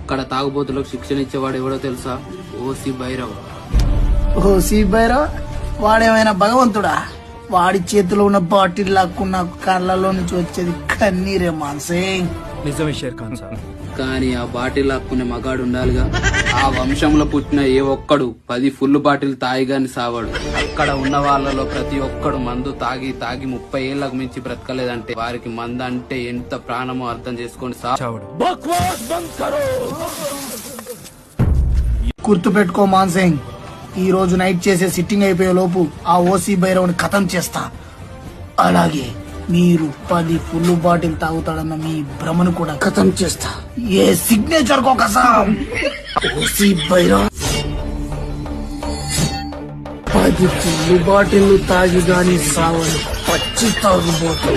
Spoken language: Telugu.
అక్కడ తాగుబోతులకు శిక్షణ ఇచ్చేవాడు ఎవడో తెలుసా? ఓసి భైరవ్. ఓసి భైరవ్ వాడేమైనా భగవంతుడా? వాడి చేతిలో ఉన్న బాటిల్ లాక్కున్న కళ్ళలో నుంచి వచ్చేది కన్నీరే మాన్సింగ్. నిజమే షేర్ ఖాన్ సార్. కానీ ఆ బాటిల్ లాక్కునే మగాడు ఉండాలిగా. ఆ వంశంలో పుట్టిన ఏ ఒక్కడు 10 ఫుల్ బాటిల్ తాగిగాని సావాడు. అక్కడ ఉన్న వాళ్ళలో ప్రతి ఒక్కడు మందు తాగి 30 ఏళ్లకు మించి బ్రతకలేదంటే వారికి మందు అంటే ఎంత ప్రాణమో అర్థం చేసుకొని చావడు. గుర్తు పెట్టుకో మాన్సింగ్, ఈ రోజు నైట్ చేసే సిట్టింగ్ అయిపోయే లోపు ఆ ఓసి భైరవ్ని ఖతం చేస్తా. అలాగే మీరు 10 ఫుల్ బాటిల్ తాగుతాడన్న మీ భ్రమను కూడా ఖతం చేస్తా. ఏ సిగ్నేచర్ కో కసం. ఓసి భైరవ్ 10 ఫుల్ బాటిల్ తాగి గాని సావని పచ్చి తాగుబోతు.